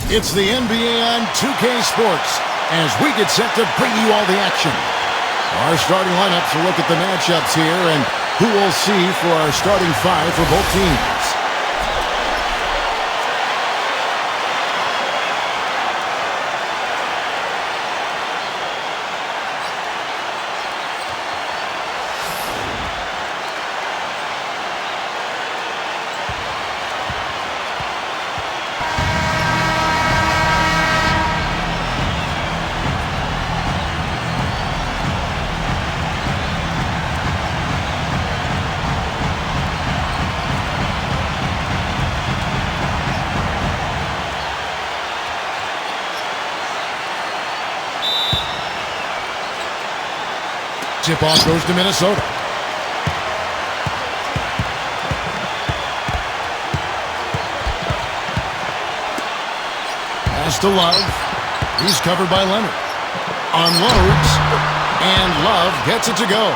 It's the NBA on 2K Sports as we get set to bring you all the action. Our starting lineups will look at the matchups here and who we'll see for our starting five for both teams. Tip-off goes to Minnesota. Pass to Love. He's covered by Leonard. Unloads. And Love gets it to go.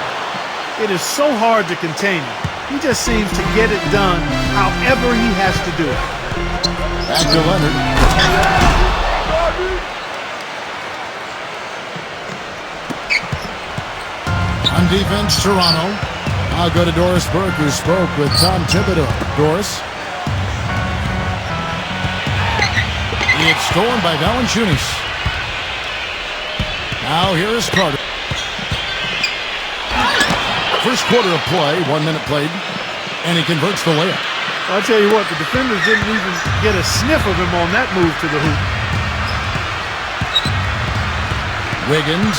It is so hard to contain him. He just seems to get it done however he has to do it. Back to Leonard. On defense, Toronto. I'll go to Doris Burke, who spoke with Tom Thibodeau. Doris. It's stolen by Valanciunas. Now here is Carter. First quarter of play, 1 minute played, and he converts the layup. I'll tell you what, the defenders didn't even get a sniff of him on that move to the hoop. Wiggins.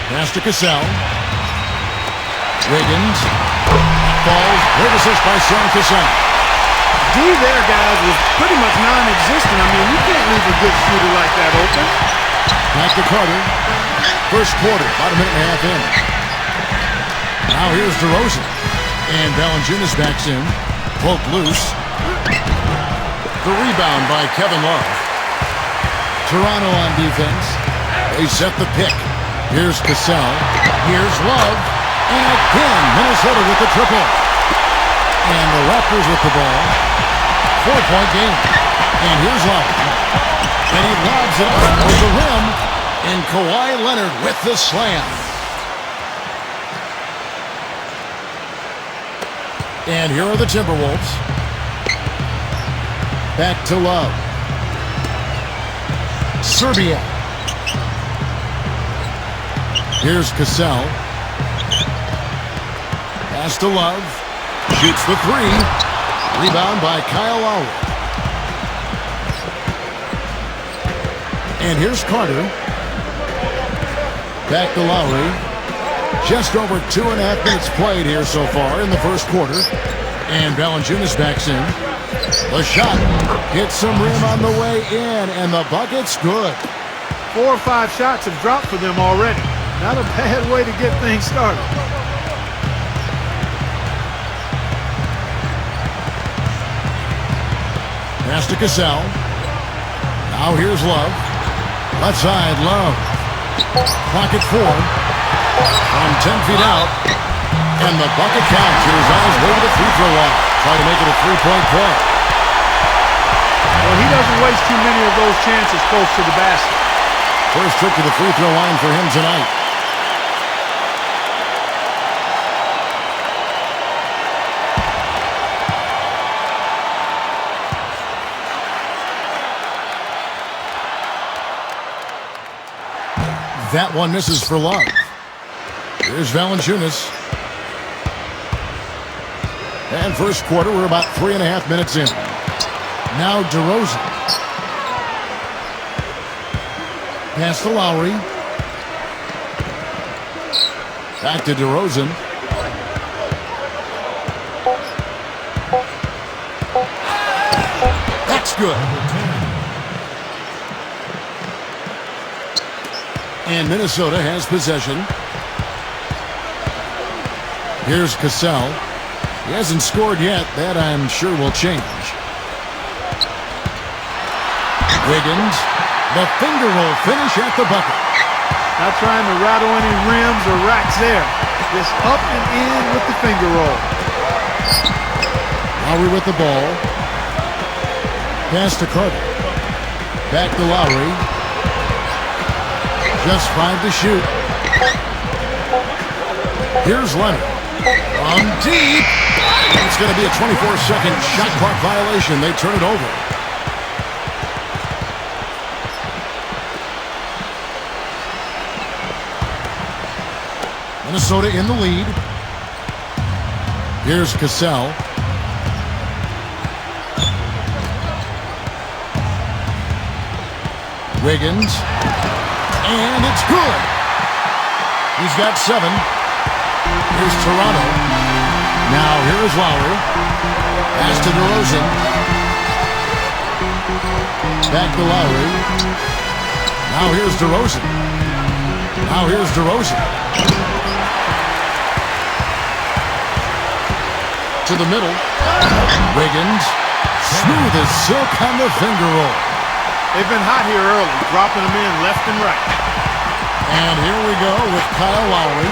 Pass to Cassell. Wiggins. Falls. Great assist by Sam Cassell. D there, guys, was pretty much non-existent. I mean, you can't leave a good shooter like that open. Back to Carter. First quarter, about a minute and a half in. Now here's DeRozan. And Valanciunas backs in. Poke loose. The rebound by Kevin Love. Toronto on defense. They set the pick. Here's Cassell. Here's Love. And again, Minnesota with the triple. And the Raptors with the ball. 4-point game. And here's Love. And he lobs it up over the rim. And Kawhi Leonard with the slam. And here are the Timberwolves. Back to Love. Serbia. Here's Cassell. Pass to Love. Shoots the three. Rebound by Kyle Lowry. And here's Carter. Back to Lowry. Just over 2.5 minutes played here so far in the first quarter. And Valanciunas backs in. The shot hits some rim on the way in, and the bucket's good. 4 or 5 shots have dropped for them already. Not a bad way to get things started. Pass to Cassell. Now here's Love. Left side, Love. Clock at 4. From 10 feet out. And the bucket counts. It is on his way to the free throw line. Trying to make it a 3-point play. Well, he doesn't waste too many of those chances close to the basket. First trip to the free throw line for him tonight. That one misses for Love. Here's Valanciunas. And first quarter, we're about 3.5 minutes in. Now DeRozan. Pass to Lowry. Back to DeRozan. That's good. And Minnesota has possession. Here's Cassell. He hasn't scored yet. That, I'm sure, will change. Wiggins. The finger roll finish at the bucket. Not trying to rattle any rims or racks there. Just up and in with the finger roll. Lowry with the ball. Pass to Carter. Back to Lowry. Just 5 to shoot. Here's Leonard. From deep. It's going to be a 24-second shot clock violation. They turn it over. Minnesota in the lead. Here's Cassell. Wiggins. And it's good. He's got 7. Here's Toronto. Now here's Lowry. Pass to DeRozan. Back to Lowry. Now here's DeRozan. Now here's DeRozan. To the middle. Wiggins. Smooth as silk on the finger roll. They've been hot here early, dropping them in left and right. And here we go with Kyle Lowry.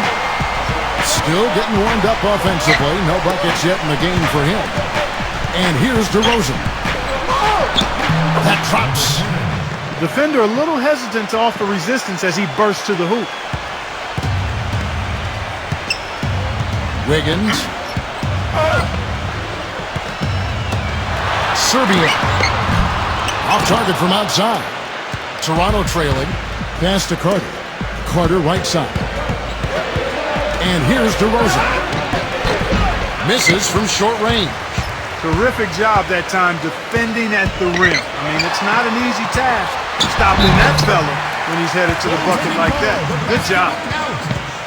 Still getting warmed up offensively. No buckets yet in the game for him. And here's DeRozan. That drops. Defender a little hesitant to offer resistance as he bursts to the hoop. Wiggins. Serbia. Off target from outside. Toronto trailing. Pass to Carter. Carter right side. And here's DeRozan. Misses from short range. Terrific job that time defending at the rim. I mean, it's not an easy task stopping that fella when he's headed to the bucket like that. Good job.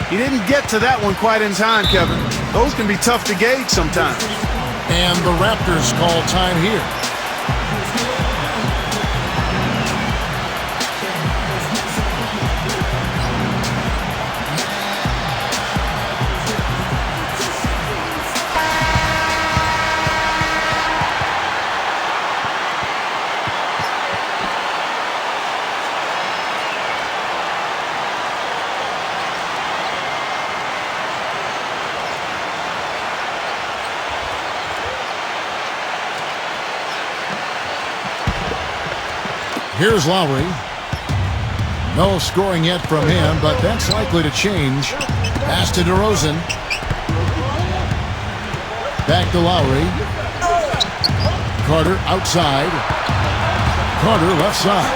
He didn't get to that one quite in time, Kevin. Those can be tough to gauge sometimes. And the Raptors call time here. Here's Lowry. No scoring yet from him, but that's likely to change. Pass to DeRozan. Back to Lowry. Carter outside. Carter left side.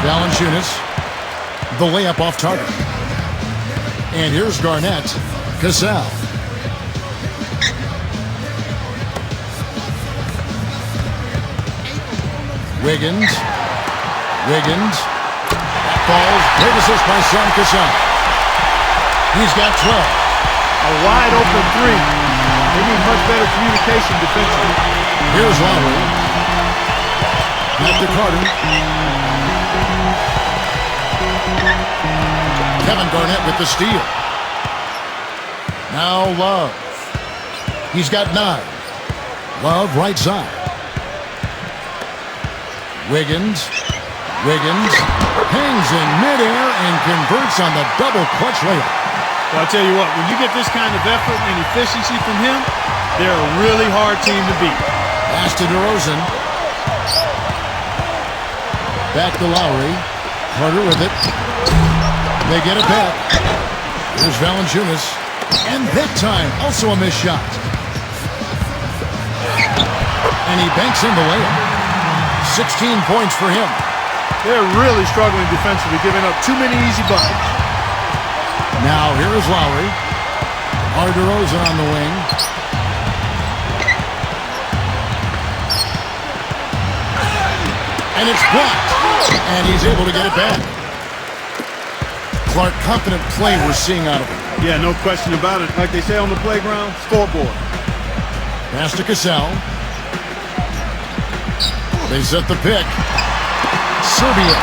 Valanciunas. The layup off target. And here's Garnett. Cassell. Wiggins. Wiggins. That falls. Great assist by Sam Cassell. He's got 12. A wide open 3. They need much better communication defensively. Here's Lowry. Back to Carter. Kevin Garnett with the steal. Now Love. He's got 9. Love right side. Wiggins. Wiggins hangs in midair and converts on the double clutch layup. Well, I'll tell you what, when you get this kind of effort and efficiency from him, they're a really hard team to beat. Pass to DeRozan. Back to Lowry. Carter with it. They get it back. Here's Valanciunas. And that time, also a missed shot. And he banks in the layup. 16 points for him. They're really struggling defensively, giving up too many easy buckets. Now here is Lowry. DeRozan on the wing. And it's blocked. And he's able to get it back. Clark, confident play we're seeing out of him. Yeah, no question about it. Like they say on the playground, scoreboard. Pass to Cassell. They set the pick. Serbia.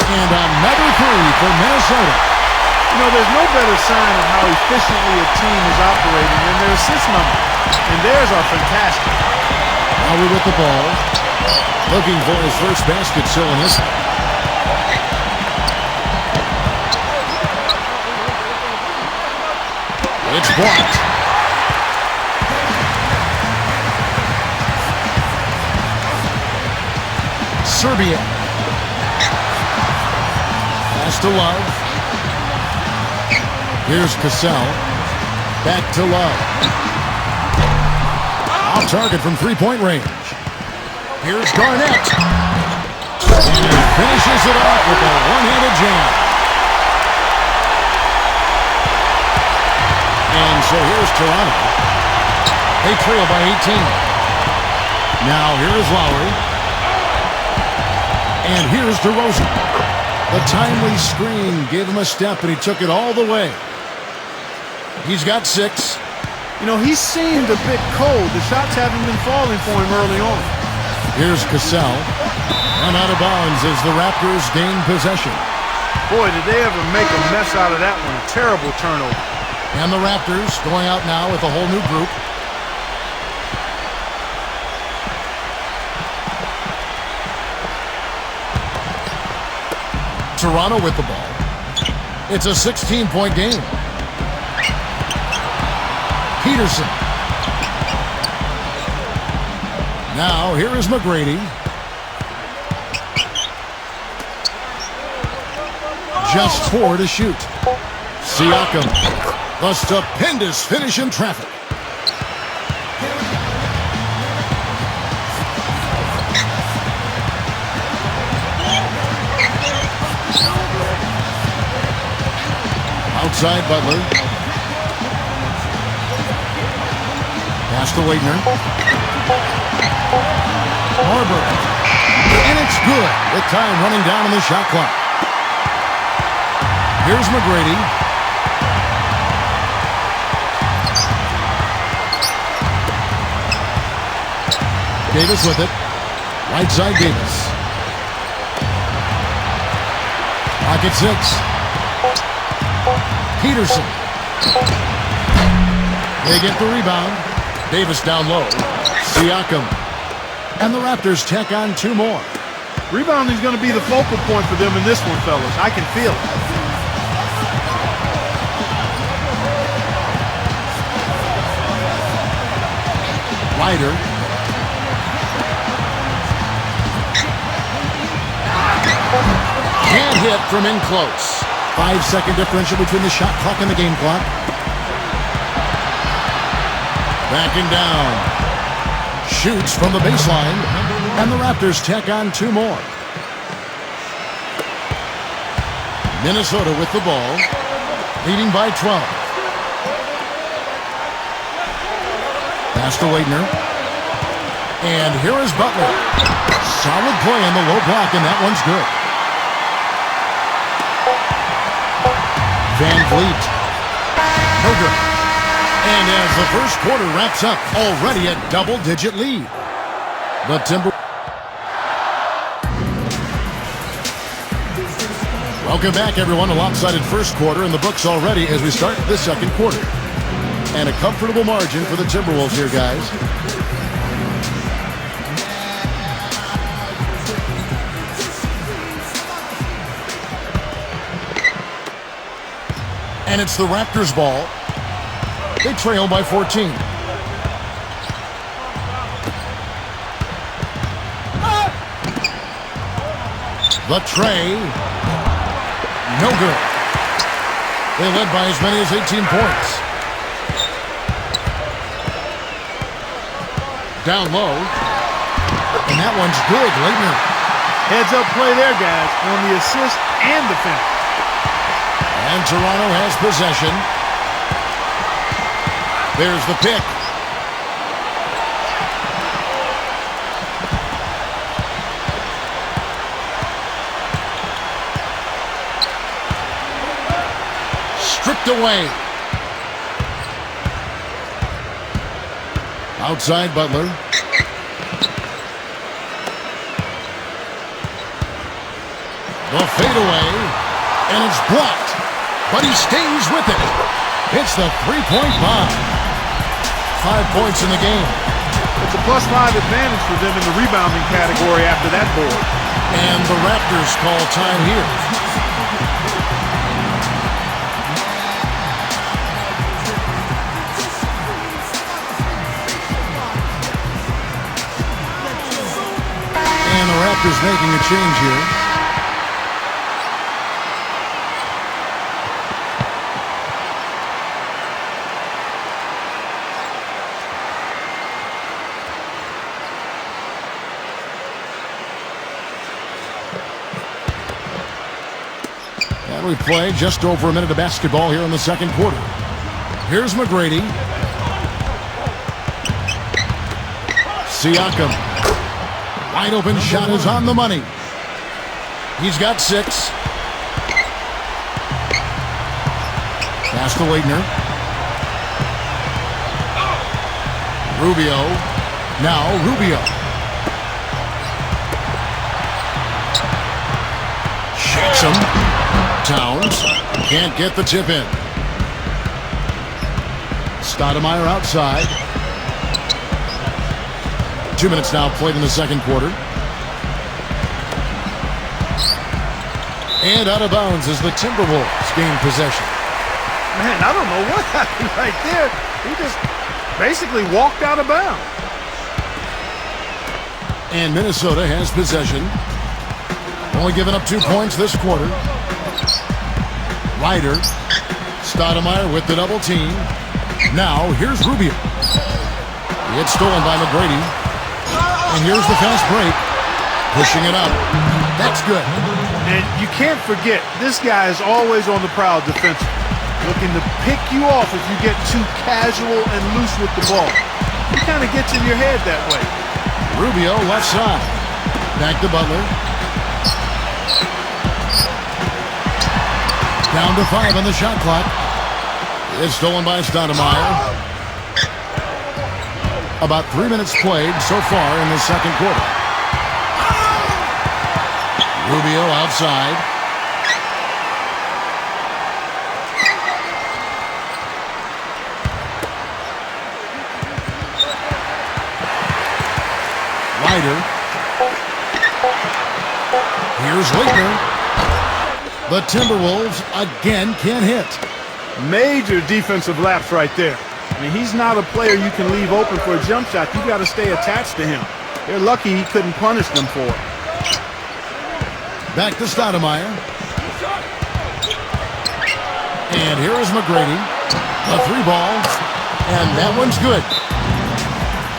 And another 3 for Minnesota. You know, there's no better sign of how efficiently a team is operating than their assist numbers. And theirs are fantastic. Lowry with the ball. Looking for his first basket still in this one. It's blocked. Serbia. Pass to Love. Here's Cassell. Back to Love. Off target from three-point range. Here's Garnett. And he finishes it off with a one-handed jam. And so here's Toronto. They trail by 18. Now here is Lowry. And here's DeRozan. The timely screen gave him a step, and he took it all the way. He's got 6. You know, he seemed a bit cold. The shots haven't been falling for him early on. Here's Cassell. And out of bounds as the Raptors gain possession. Boy, did they ever make a mess out of that one. A terrible turnover. And the Raptors going out now with a whole new group. Toronto with the ball. It's a 16-point game. Peterson. Now here is McGrady. Just 4 to shoot. Siakam. A stupendous finish in traffic. Outside Butler. Pass to Waitner. Harbor. And it's good. With time running down on the shot clock. Here's McGrady. Davis with it. Right side Davis. Pocket 6. Peterson. They get the rebound. Davis down low. Siakam. And the Raptors tack on 2 more. Rebounding is going to be the focal point for them in this one, fellas. I can feel it. Ryder. Can't hit from in close. 5-second differential between the shot clock and the game clock. Backing down. Shoots from the baseline. And the Raptors tack on 2 more. Minnesota with the ball. Leading by 12. Pass to Waitner. And here is Butler. Solid play on the low block, and that one's good. Van Vliet. No good. And as the first quarter wraps up, already a double-digit lead. The Timberwolves. Welcome back, everyone. A lopsided first quarter in the books already as we start the second quarter. And a comfortable margin for the Timberwolves here, guys. And it's the Raptors' ball. They trail by 14. The tray. No good. They led by as many as 18 points. Down low. And that one's good. Leitner. Heads up play there, guys, on the assist and the finish. And Toronto has possession. There's the pick. Stripped away. Outside Butler. The fadeaway. And it's blocked. But he stays with it. It's the three-point bomb. 5 points in the game. It's a +5 advantage for them in the rebounding category after that board. And the Raptors call time here. And the Raptors making a change here. And we play just over a minute of basketball here in the second quarter. Here's McGrady. Siakam. Wide open shot is on the money. He's got 6. Pass to Leitner. Rubio. Now Rubio. Shakes him. Towns can't get the tip in. Stoudemire outside. 2 minutes now played in the second quarter. And out of bounds as the Timberwolves gain possession. Man, I don't know what happened right there. He just basically walked out of bounds. And Minnesota has possession. Only given up 2 points this quarter. Ryder. Stoudemire with the double team. Now here's Rubio. It's stolen by McGrady. And here's the fast break. Pushing it up. That's good. And you can't forget, this guy is always on the prowl defensively. Looking to pick you off if you get too casual and loose with the ball. He kind of gets in your head that way. Rubio left side. Back to Butler. Down to 5 on the shot clock. It's stolen by Stoudemire. About 3 minutes played so far in the second quarter. Rubio outside. Ryder. Here's Leitner. The Timberwolves again can't hit. Major defensive lapse right there. I mean, he's not a player you can leave open for a jump shot. You got to stay attached to him. They're lucky he couldn't punish them for it. Back to Stoudemire. And here is McGrady. A 3-ball. And that one's good.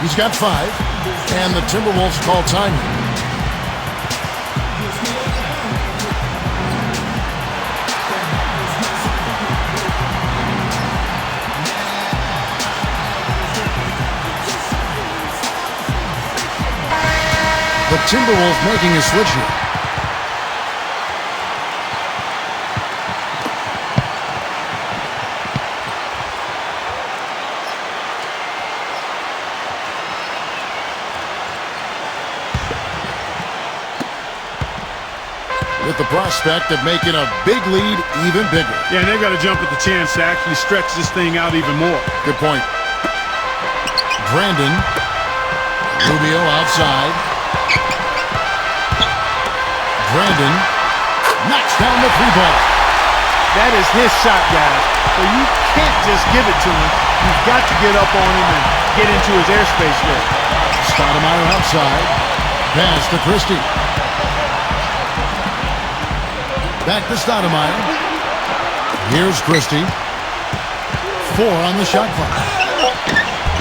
He's got 5. And the Timberwolves call time. The Timberwolves making a switch here. With the prospect of making a big lead even bigger. Yeah, and they've got to jump at the chance to actually stretch this thing out even more. Good point. Brandon. Rubio outside. Brandon knocks down the 3-ball. That is his shot, guys. So you can't just give it to him. You've got to get up on him and get into his airspace there. Stoudemire outside. Pass to Christie. Back to Stoudemire. Here's Christie. 4 on the shot clock.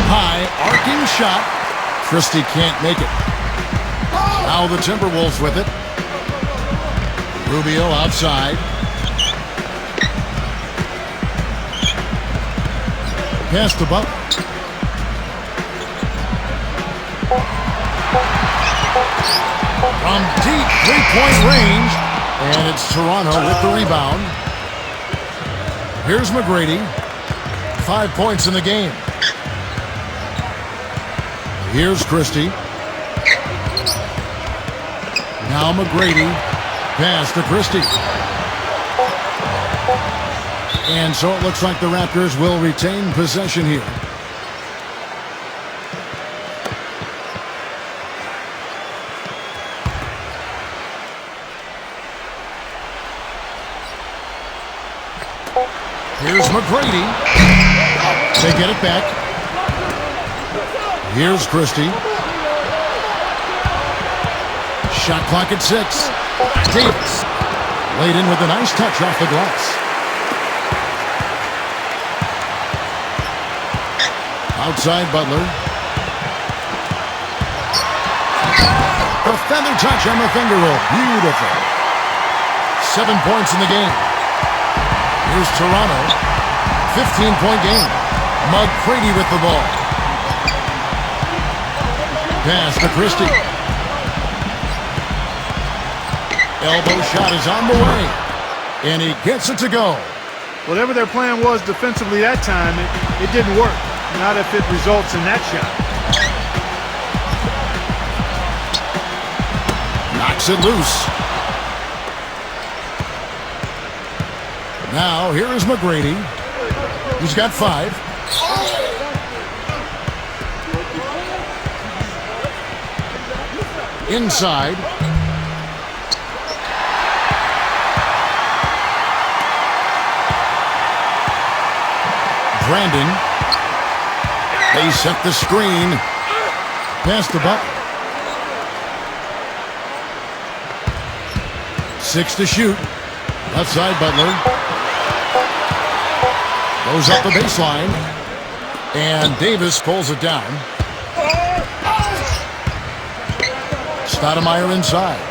High arcing shot. Christie can't make it. Now the Timberwolves with it. Rubio outside. Pass to Butler. From deep 3-point range. And it's Toronto with the rebound. Here's McGrady. 5 points in the game. Here's Christie. Now McGrady. Pass to Christie. And so it looks like the Raptors will retain possession here. Here's McGrady. They get it back. Here's Christie. Shot clock at 6. Davis laid in with a nice touch off the glass. Outside Butler. The feather touch on the finger roll. Beautiful. 7 points in the game. Here's Toronto. 15-point game. McGrady with the ball. Pass to Christie. Elbow shot is on the way. And he gets it to go. Whatever their plan was defensively that time, it didn't work. Not if it results in that shot. Knocks it loose. Now, here is McGrady. He's got 5. Inside. Brandon. They set the screen. Pass to Butler. 6 to shoot. Left side, Butler. Goes up the baseline. And Davis pulls it down. Stoudemire inside.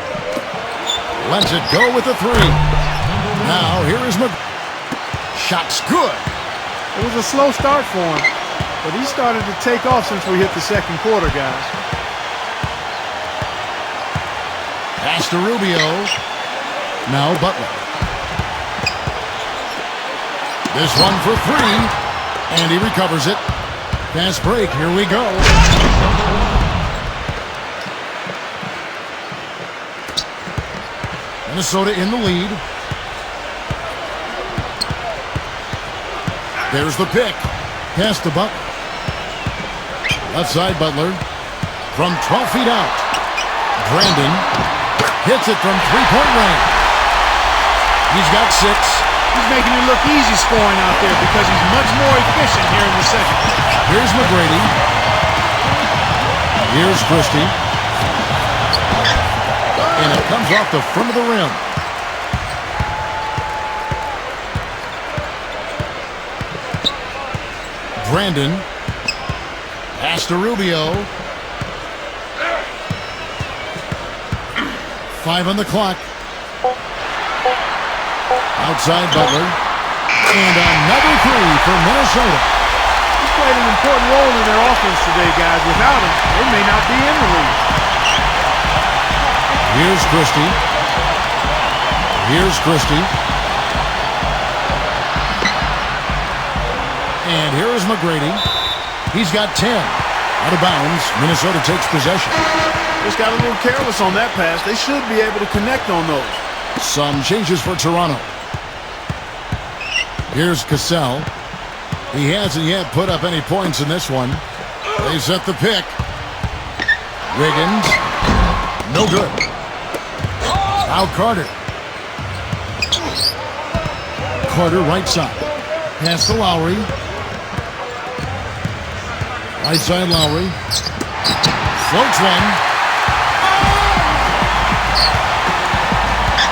Lets it go with a 3. Now, here is Shot's good. It was a slow start for him, but he started to take off since we hit the second quarter, guys. Pass to Rubio. Now Butler. This one for 3, and he recovers it. Fast break, here we go. Minnesota in the lead. There's the pick. Pass to Butler. Left side Butler. From 12 feet out. Brandon hits it from 3-point range. He's got 6. He's making it look easy scoring out there because he's much more efficient here in the second. Here's McGrady. Here's Christie. And it comes off the front of the rim. Brandon. Pass to Rubio. 5 on the clock. Outside Butler. And another 3 for Minnesota. He's played an important role in their offense today, guys. Without him, they may not be in the league. Here's Christie. Here's Christie. And here is McGrady. He's got 10. Out of bounds. Minnesota takes possession. Just got a little careless on that pass. They should be able to connect on those. Some changes for Toronto. Here's Cassell. He hasn't yet put up any points in this one. They set the pick. Wiggins. No good. Now Carter. Carter right side. Pass to Lowry. Right side Lowry. Floats one.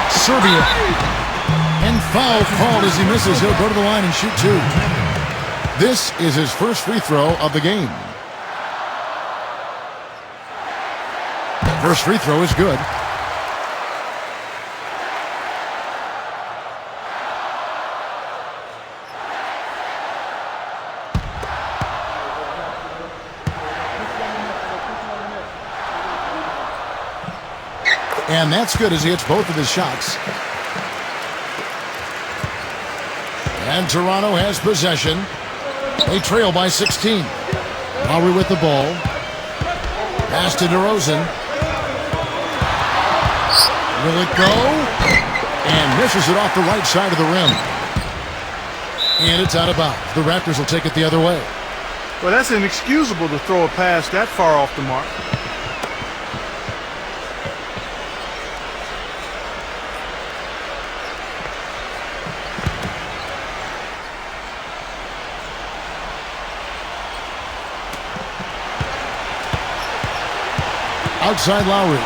Serbia. And foul called as he misses. He'll go to the line and shoot 2. This is his first free throw of the game. First free throw is good. And that's good as he hits both of his shots. And Toronto has possession. They trail by 16. Lowry with the ball. Pass to DeRozan. Will it go? And misses it off the right side of the rim. And it's out of bounds. The Raptors will take it the other way. Well, that's inexcusable to throw a pass that far off the mark. Outside Lowry.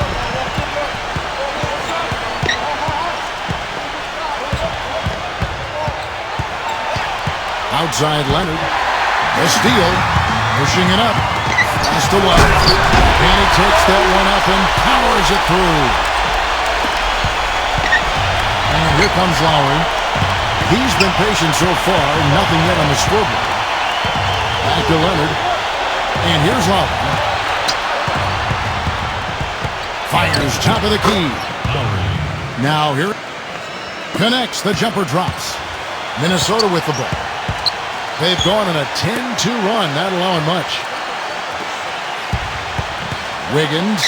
Outside Leonard. A steal. Pushing it up. Pass to White. And he takes that one up and powers it through. And here comes Lowry. He's been patient so far. Nothing yet on the scoreboard. Back to Leonard. And here's Lowry. Fires top of the key. Now here. Connects. The jumper drops. Minnesota with the ball. They've gone on a 10-2 run, not allowing much. Wiggins.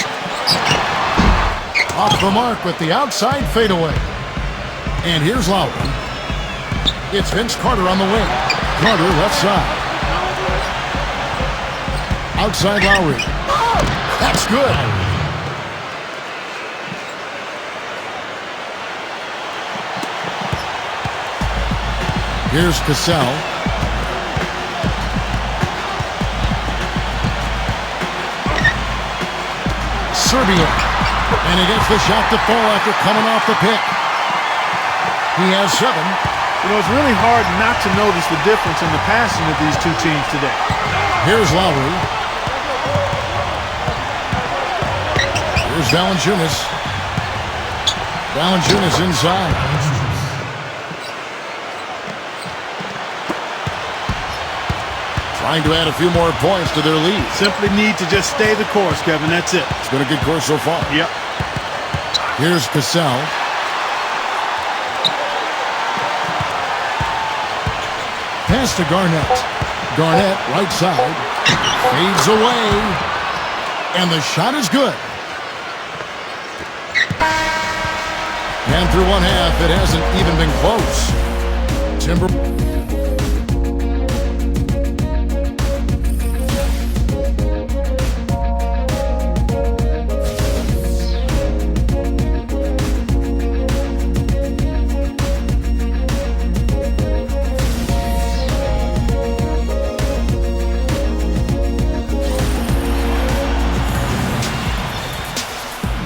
Off the mark with the outside fadeaway. And here's Lowry. It's Vince Carter on the wing. Carter left side. Outside Lowry. That's good. Here's Cassell. Serbia. And he gets the shot to fall after coming off the pick. He has 7. You know, it's really hard not to notice the difference in the passing of these two teams today. Here's Lowry. Here's Valanciunas. Valanciunas inside. Trying to add a few more points to their lead. Simply need to just stay the course, Kevin. That's it. It's been a good course so far. Yep. Here's Cassell. Pass to Garnett. Garnett, right side. Fades away. And the shot is good. And through one half, it hasn't even been close. Timber.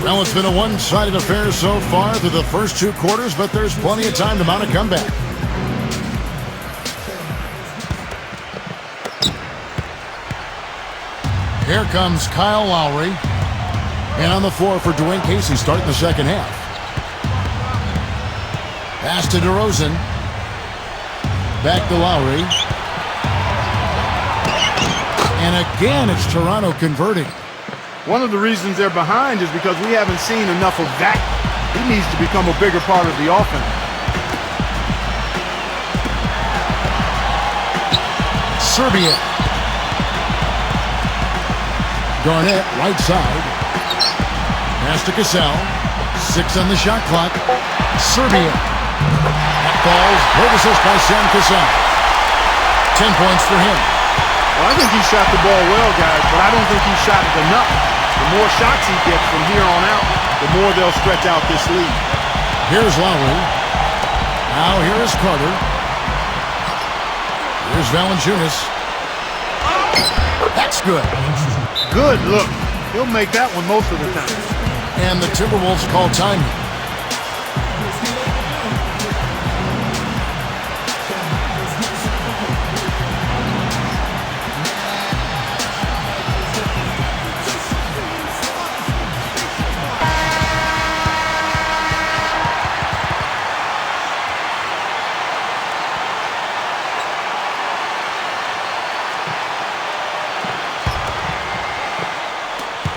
Well, it's been a one-sided affair so far through the first 2 quarters, but there's plenty of time to mount a comeback. Here comes Kyle Lowry. And on the floor for Dwayne Casey starting the second half. Pass to DeRozan. Back to Lowry. And again, it's Toronto converting. One of the reasons they're behind is because we haven't seen enough of that. He needs to become a bigger part of the offense. Serbia. Garnett, right side. Pass to Cassell. 6 on the shot clock. Serbia. That falls. Great assist by Sam Cassell. 10 points for him. Well, I think he shot the ball well, guys, but I don't think he shot it enough. The more shots he gets from here on out, the more they'll stretch out this lead. Here's Lowry. Now here is Carter. Here's Valanciunas. That's good. Good look. He'll make that one most of the time. And the Timberwolves call time.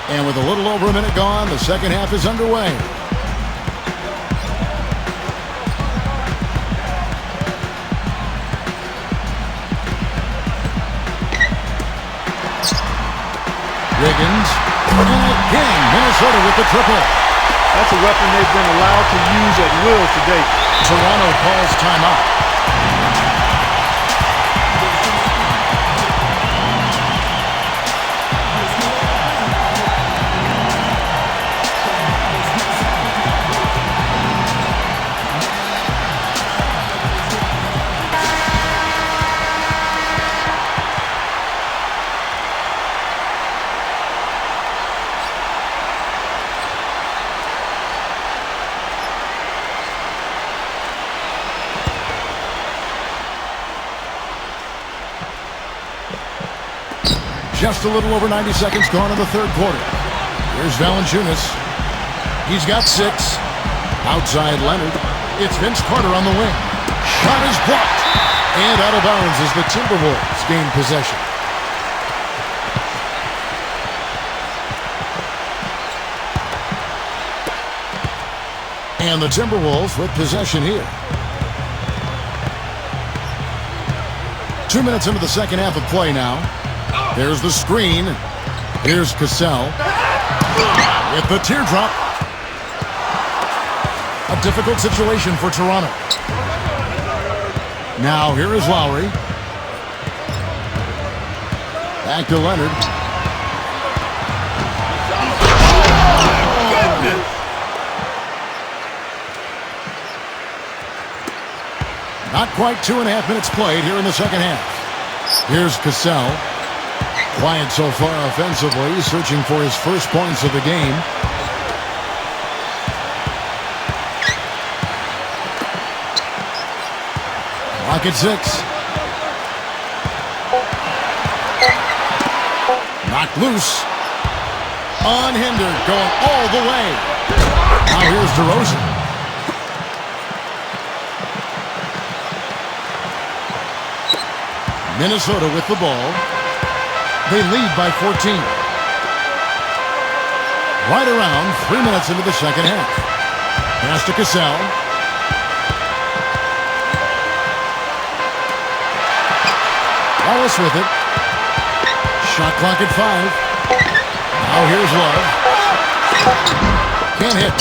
And with a little over a minute gone, the second half is underway. Wiggins. And again, Minnesota with the triple. That's a weapon they've been allowed to use at will to date. Toronto calls timeout. Just a little over 90 seconds gone in the third quarter. Here's Valanciunas. He's got 6. Outside Leonard. It's Vince Carter on the wing. Shot is blocked. And out of bounds as the Timberwolves gain possession. And the Timberwolves with possession here. 2 minutes into the second half of play now. There's the screen. Here's Cassell. With the teardrop. A difficult situation for Toronto. Now here is Lowry. Back to Leonard. Not quite 2.5 minutes played here in the second half. Here's Cassell. Quiet so far offensively, searching for his first points of the game. Clock at 6. Knocked loose. Unhindered, going all the way. Now here's DeRozan. Minnesota with the ball. They lead by 14. Right around 3 minutes into the second half. Pass to Cassell. Wallace with it. Shot clock at 5. Now here's Love. Can't hit.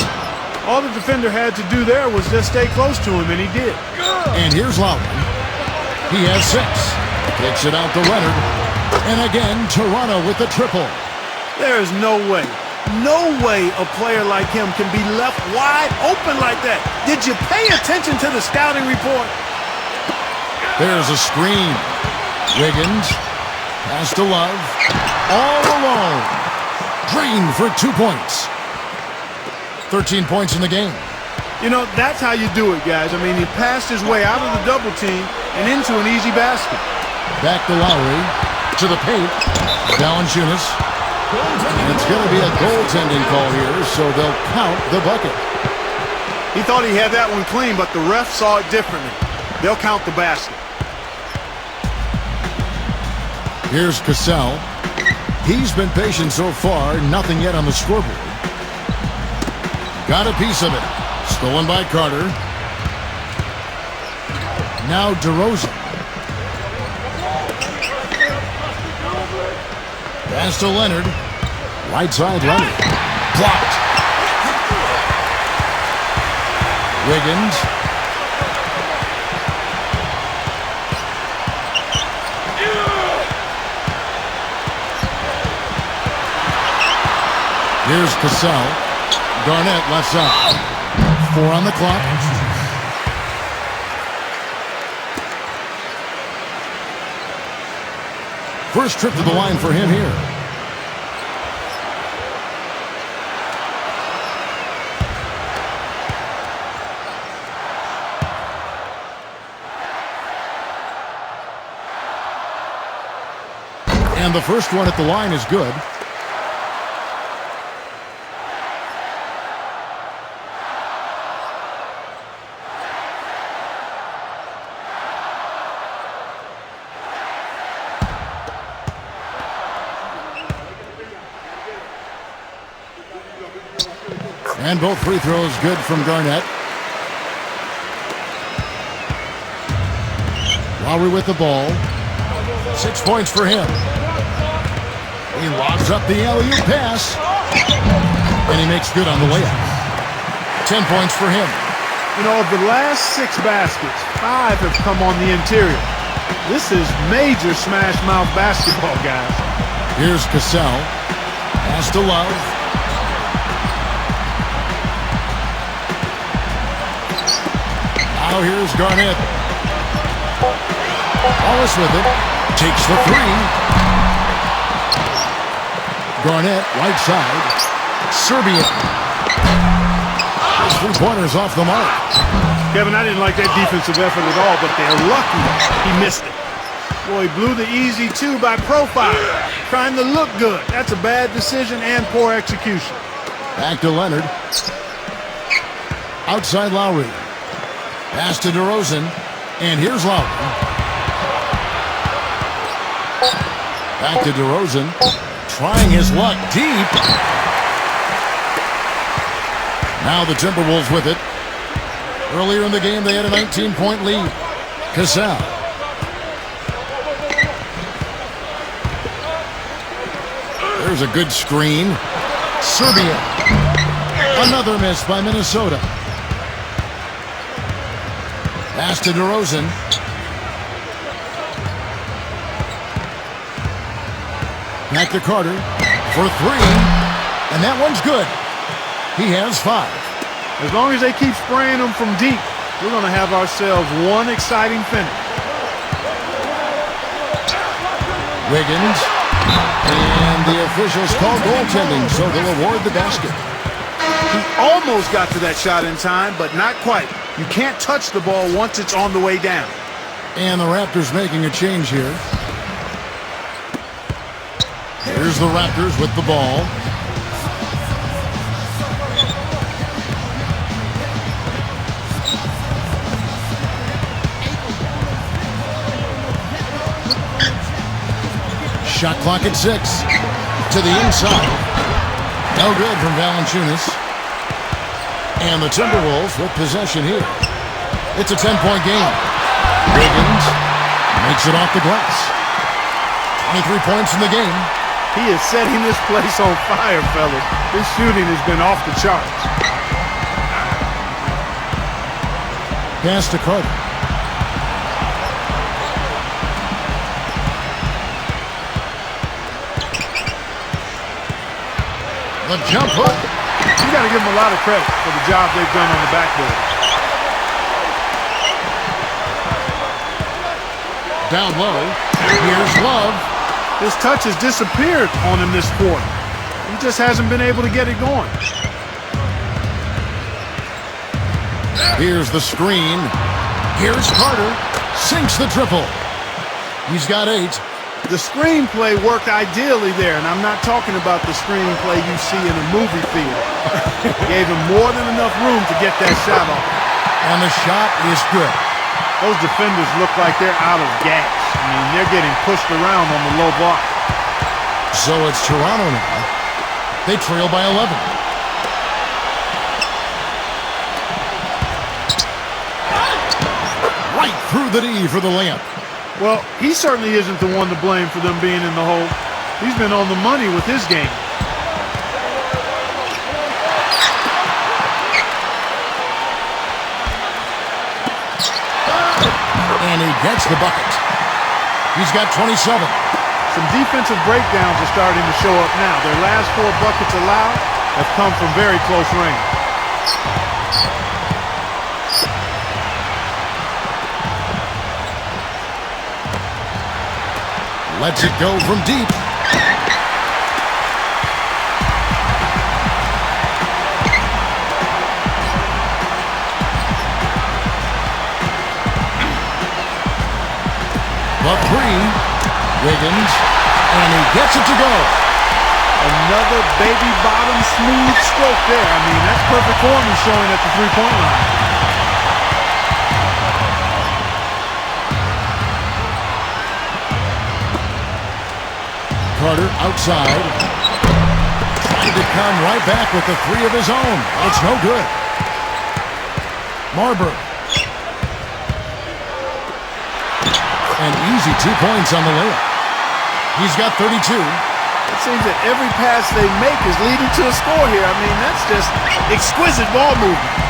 All the defender had to do there was just stay close to him, and he did. And here's Lowry. He has 6. Kicks it out to Leonard. And again, Toronto with the triple. There is no way a player like him can be left wide open like that. Did you pay attention to the scouting report? There's a screen. Wiggins. Pass to Love. All alone. Green for 2 points. 13 points in the game. You know, that's how you do it, guys. I mean, he passed his way out of the double team and into an easy basket. Back to Lowry. To the paint. Valanciunas. And it's going to be a goaltending call here, so they'll count the bucket. He thought he had that one clean, but the ref saw it differently. They'll count the basket. Here's Cassell. He's been patient so far. Nothing yet on the scoreboard. Got a piece of it. Stolen by Carter. Now DeRozan. Pass to Leonard. Right side Leonard. Blocked. Wiggins. Here's Cassell. Garnett left side. 4 on the clock. First trip to the line for him here. And the first one at the line is good. And both free throws good from Garnett. Lowry with the ball. 6 points for him. He lobs up the alley-oop pass. And he makes good on the layup. 10 points for him. You know, of the last 6 baskets, 5 have come on the interior. This is major smash-mouth basketball, guys. Here's Cassell. Pass to Love. Now here's Garnett. Wallace with it. Takes the 3. Garnett, right side. Serbian. His 3-pointers off the mark. Kevin, I didn't like that defensive effort at all, but they're lucky he missed it. Well, he blew the easy two by profile, trying to look good. That's a bad decision and poor execution. Back to Leonard. Outside Lowry. Pass to DeRozan. And here's Lowry. Back to DeRozan. Trying his luck deep. Now the Timberwolves with it. Earlier in the game, they had a 19-point lead. Cassell. There's a good screen. Serbia. Another miss by Minnesota. Pass to DeRozan. Back to Carter for three. And that one's good. He has 5. As long as they keep spraying them from deep, we're going to have ourselves one exciting finish. Wiggins. And the officials call goaltending, so they'll award the basket. He almost got to that shot in time, but not quite. You can't touch the ball once it's on the way down. And the Raptors making a change here. Here's the Raptors with the ball. Shot clock at 6. To the inside. No good from Valanciunas. And the Timberwolves with possession here. It's a 10-point game. Wiggins makes it off the glass. 23 points in the game. He is setting this place on fire, fellas. His shooting has been off the charts. Pass to Carter. The jump hook. You got to give them a lot of credit for the job they've done on the backboard. Down low. Here's Love. His touch has disappeared on him this quarter. He just hasn't been able to get it going. Here's the screen. Here's Carter. Sinks the triple. He's got 8. The screenplay worked ideally there, and I'm not talking about the screenplay you see in a movie theater. Gave him more than enough room to get that shot off. And the shot is good. Those defenders look like they're out of gas. I mean, they're getting pushed around on the low block. So it's Toronto now. They trail by 11. Right through the D for the layup. Well, he certainly isn't the one to blame for them being in the hole. He's been on the money with his game. And he gets the bucket. He's got 27. Some defensive breakdowns are starting to show up now. Their last 4 buckets allowed have come from very close range. Lets it go from deep. The 3. Wiggins. And he gets it to go. Another baby bottom smooth stroke there. I mean, that's perfect form he's showing at the three-point line. Carter outside. Trying to come right back with the 3 of his own. It's no good. Marbury. An easy 2 points on the layup. He's got 32. It seems that every pass they make is leading to a score here. I mean, that's just exquisite ball movement.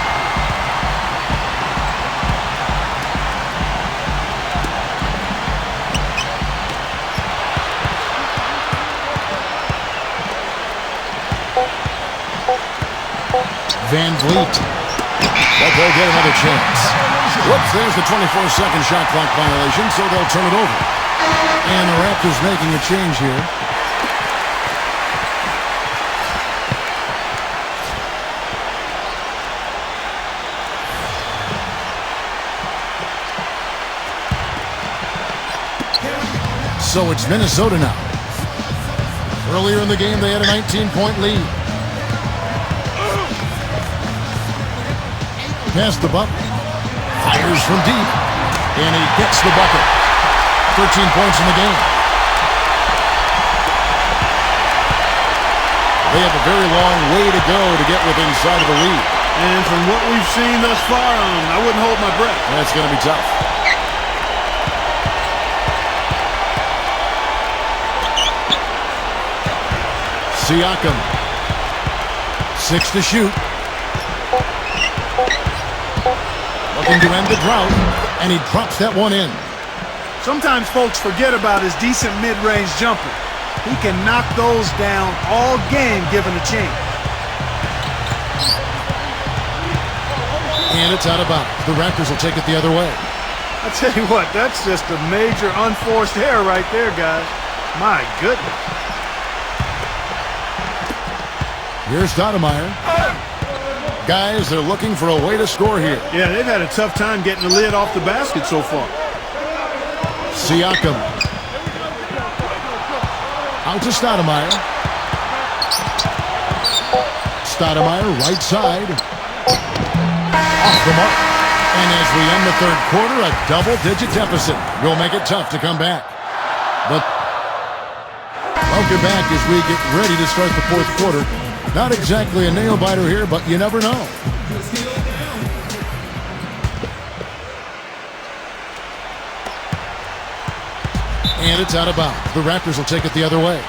Van Vliet. But they'll get another chance. Whoops, there's the 24-second shot clock violation, so they'll turn it over. And the Raptors making a change here. So it's Minnesota now. Earlier in the game, they had a 19-point lead. Pass the bucket. Fires from deep. And he gets the bucket. 13 points in the game. They have a very long way to go to get within sight of the lead. And from what we've seen thus far, I wouldn't hold my breath. That's going to be tough. Siakam. 6 to shoot. Looking to end the drought, and he drops that one in. Sometimes folks forget about his decent mid-range jumper. He can knock those down all game given a chance. And it's out of bounds. The Raptors will take it the other way. I tell you what, that's just a major unforced error right there, guys. My goodness. Here's Stoudemire. Guys, they're looking for a way to score here. Yeah, they've had a tough time getting the lid off the basket so far. Siakam. Out to Stoudemire. Stoudemire, right side. Off the mark. And as we end the third quarter, a double-digit deficit will make it tough to come back. But welcome back as we get ready to start the fourth quarter. Not exactly a nail-biter here, but you never know. And it's out of bounds. The Raptors will take it the other way.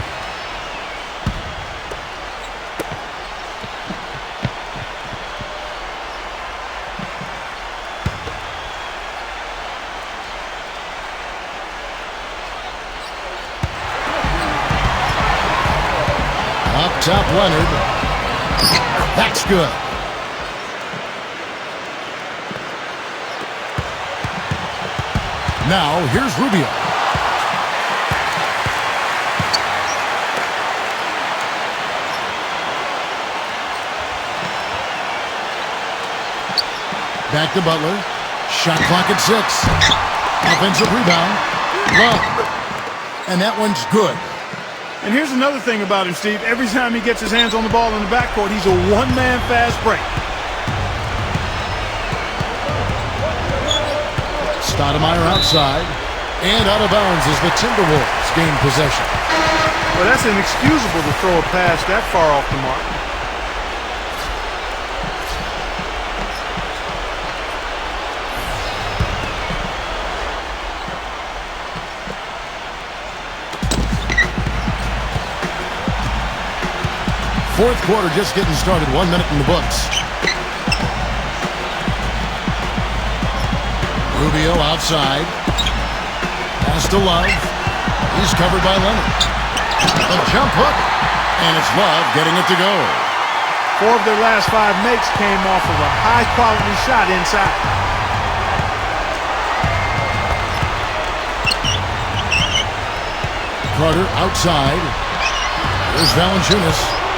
Up top, Leonard. That's good. Now, here's Rubio. Back to Butler. Shot clock at 6. Offensive rebound. Love. And that one's good. And here's another thing about him, Steve. Every time he gets his hands on the ball in the backcourt, he's a one-man fast break. Stoudemire outside. And out of bounds as the Timberwolves gain possession. Well, that's inexcusable to throw a pass that far off the mark. Fourth quarter just getting started. 1 minute in the books. Rubio outside. Pass to Love. He's covered by Leonard. The jump hook. And it's Love getting it to go. 4 of their last 5 makes came off of a high-quality shot inside. Carter outside. Here's Valanciunas.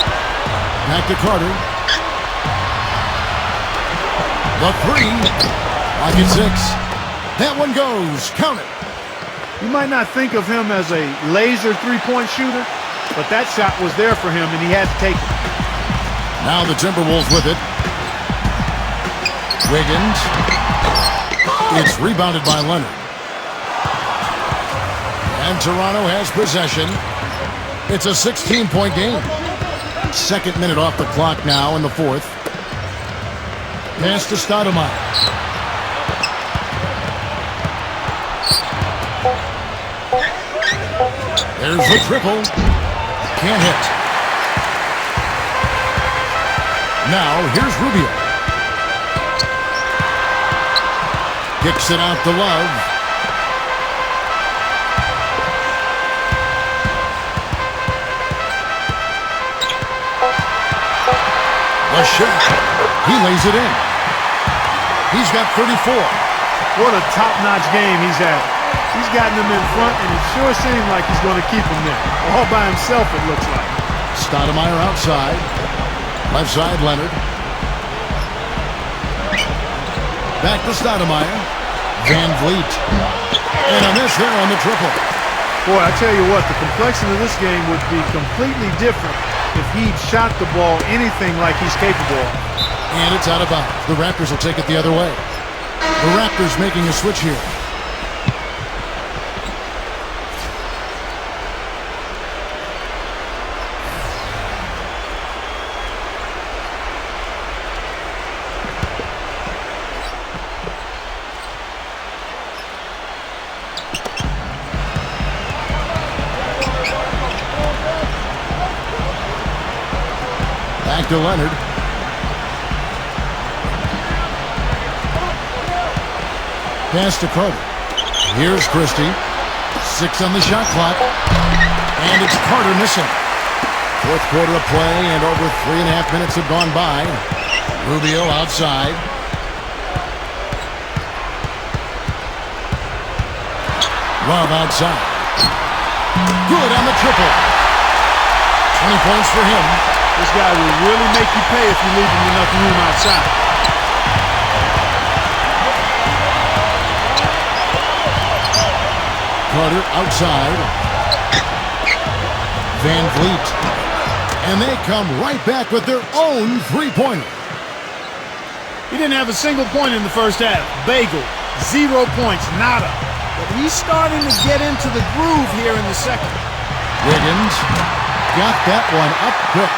Back to Carter. The 3. Lock at 6. That one goes. Count it. You might not think of him as a laser three-point shooter, but that shot was there for him, and he had to take it. Now the Timberwolves with it. Wiggins. It's rebounded by Leonard. And Toronto has possession. It's a 16-point game. Second minute off the clock now in the fourth. Pass to Stoudemire. There's the triple. Can't hit. Now here's Rubio. Kicks it out to Love. A shot. He lays it in. He's got 34. What a top-notch game he's had. He's gotten them in front, and it sure seems like he's going to keep them there. All by himself, it looks like. Stoudemire outside. Left side, Leonard. Back to Stoudemire. Van Vliet. And on this, they're on the triple. Boy, I tell you what, the complexion of this game would be completely different if he'd shot the ball anything like he's capable of. And it's out of bounds. The Raptors will take it the other way. The Raptors making a switch here. Back to Leonard. Pass to Carter. Here's Christie. 6 on the shot clock. And it's Carter missing. Fourth quarter of play, and over 3.5 minutes have gone by. Rubio outside. Love outside. Good on the triple. 20 points for him. This guy will really make you pay if you leave him enough room outside. Carter outside. Van Vliet. And they come right back with their own three-pointer. He didn't have a single point in the first half. Bagel, 0 points, nada. But he's starting to get into the groove here in the second. Wiggins got that one up quick.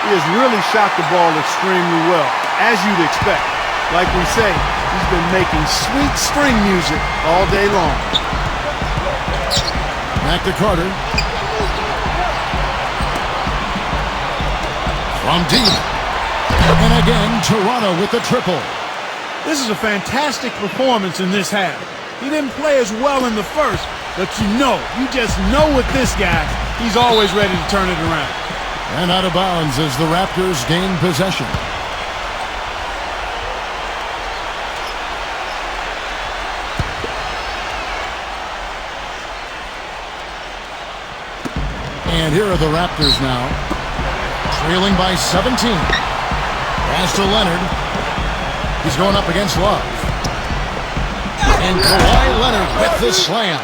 He has really shot the ball extremely well, as you'd expect. Like we say, he's been making sweet string music all day long. Back to Carter. From deep. And again, Toronto with the triple. This is a fantastic performance in this half. He didn't play as well in the first, but you just know with this guy, he's always ready to turn it around. And out of bounds as the Raptors gain possession. And here are the Raptors now, trailing by 17. Pass to Leonard. He's going up against Love. And Kawhi Leonard with the slam.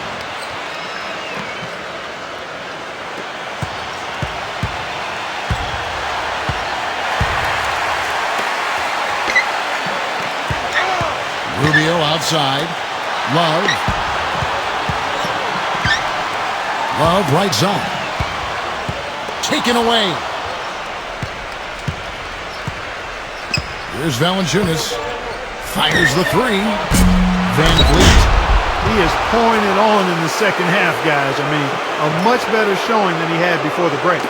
Rubio outside. Love. Love right side. Taken away. Here's Valanciunas. Fires the three. Van Vliet. He is pouring it on in the second half, guys. I mean, a much better showing than he had before the break.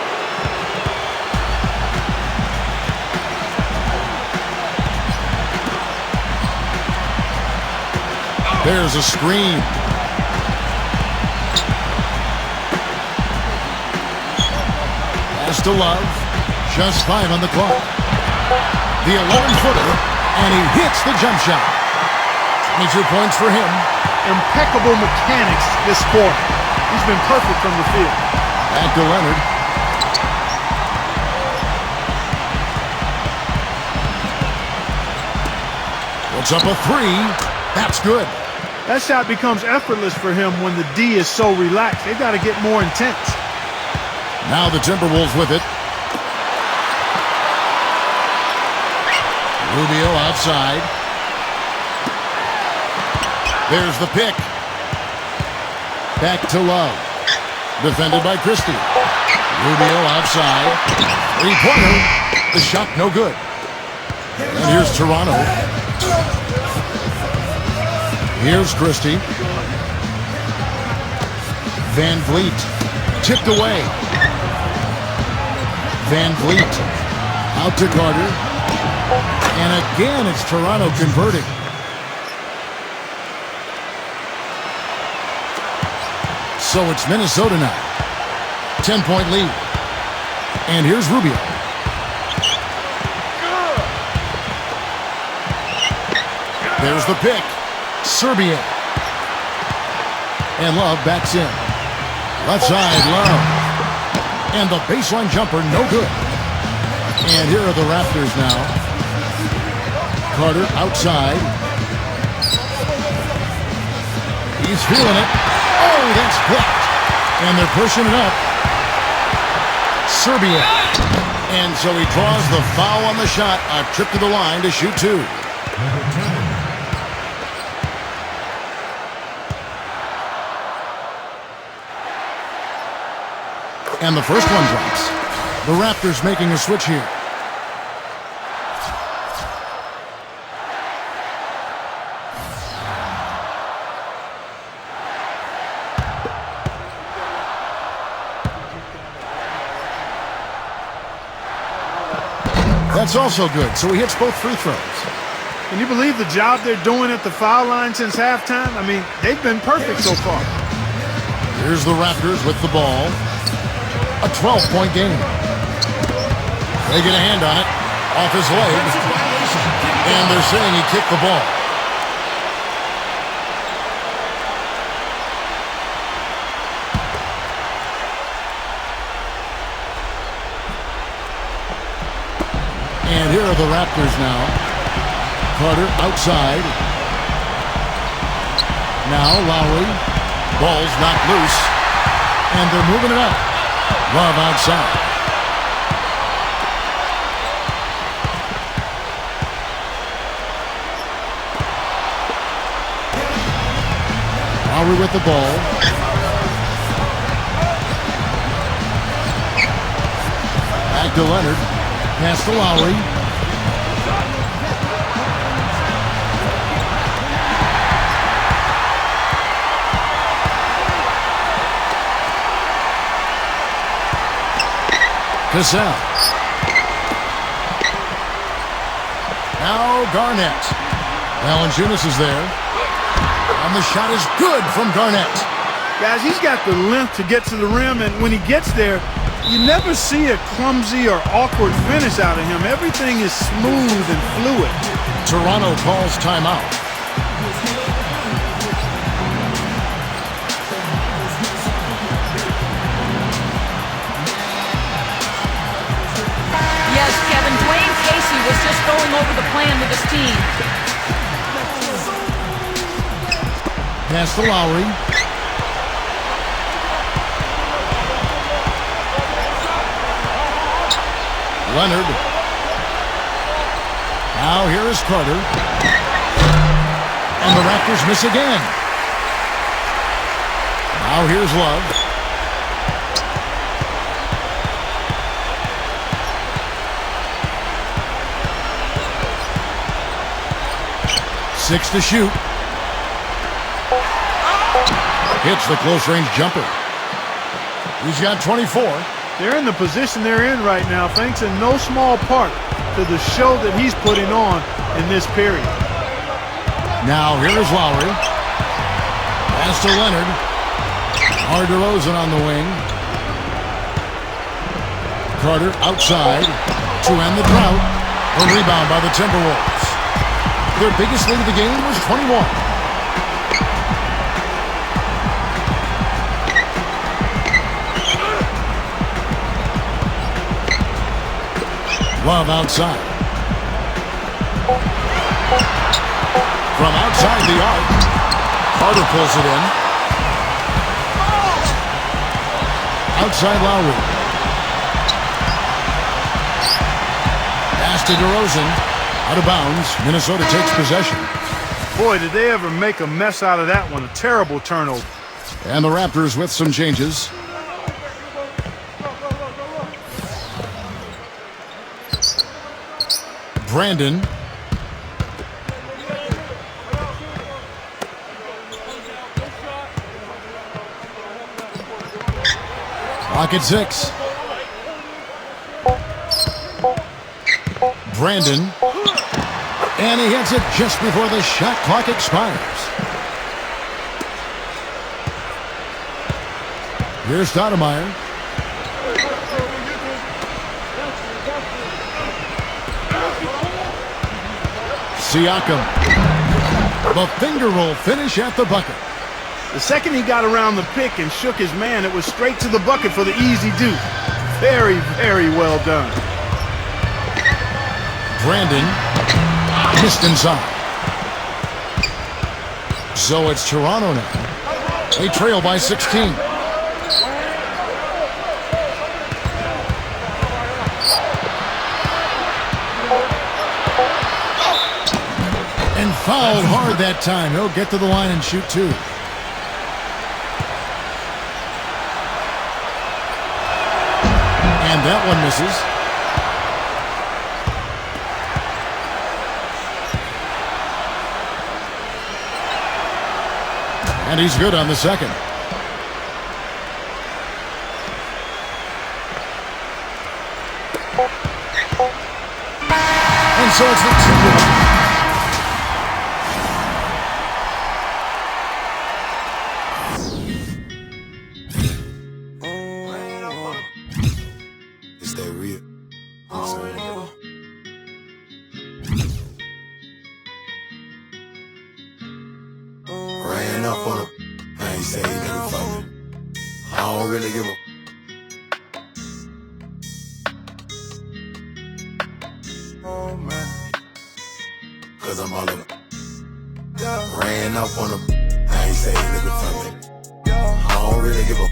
There's a screen. Pass to Love. Just 5 on the clock. The 11-footer, and he hits the jump shot. 22 points for him. Impeccable mechanics this quarter. He's been perfect from the field. Back to Leonard. Puts up a three. That's good. That shot becomes effortless for him when the D is so relaxed. They've got to get more intense. Now the Timberwolves with it. Rubio outside. There's the pick. Back to Love. Defended by Christie. Rubio outside. Three-pointer. The shot no good. And here's Toronto. Here's Christie. Van Vliet. Tipped away. Van Vliet. Out to Carter. And again, it's Toronto converting. So it's Minnesota now. 10-point lead. And here's Rubio. There's the pick. Serbia. And Love backs in. Left side, Love. And the baseline jumper, no good. And here are the Raptors now. Carter outside. He's feeling it. Oh, that's blocked. And they're pushing it up. Serbia. And so he draws the foul on the shot. A trip to the line to shoot two. And the first one drops. The Raptors making a switch here. That's also good, so he hits both free throws. Can you believe the job they're doing at the foul line since halftime? I mean, they've been perfect so far. Here's the Raptors with the ball. A 12-point game. They get a hand on it, off his leg, and they're saying he kicked the ball. And here are the Raptors now. Carter outside. Now Lowry. Ball's knocked loose. And they're moving it up. Love outside. Lowry with the ball. Back to Leonard. Pass to Lowry. Cassell. Now Garnett. Valanciunas is there. And the shot is good from Garnett. Guys, he's got the length to get to the rim, and when he gets there, you never see a clumsy or awkward finish out of him. Everything is smooth and fluid. Toronto calls timeout. Yes, Kevin, Dwayne Casey was just going over the plan with his team. Pass to Lowry. Leonard. Now here is Carter. And the Raptors miss again. Now here's Love. Six to shoot. Hits the close-range jumper. He's got 24. They're in the position they're in right now, thanks in no small part to the show that he's putting on in this period. Now here is Lowry. Pass to Leonard. DeRozan on the wing. Carter outside to end the drought. A rebound by the Timberwolves. Their biggest lead of the game was 21. Love outside. From outside the arc, Carter pulls it in. Outside Lowry. Pass to DeRozan. Out of bounds. Minnesota takes possession. Boy, did they ever make a mess out of that one. A terrible turnover. And the Raptors with some changes. Brandon. Clock at 6. Brandon. And he hits it just before the shot clock expires. Here's Stoudemire. Siakam. The finger roll finish at the bucket. The second he got around the pick and shook his man, it was straight to the bucket for the easy deuce. Very, very well done. Brandon missed inside. So it's Toronto now. They trail by 16. fouled hard that time. He'll get to the line and shoot two. And that one misses. And he's good on the second. And so it's the 2-1. Is that real? Ran up on him. I ain't say he never fuck me. I don't really give a. Oh man. Cause I'm all over. Ran up on him. I ain't say he never fuck me. I don't really give a.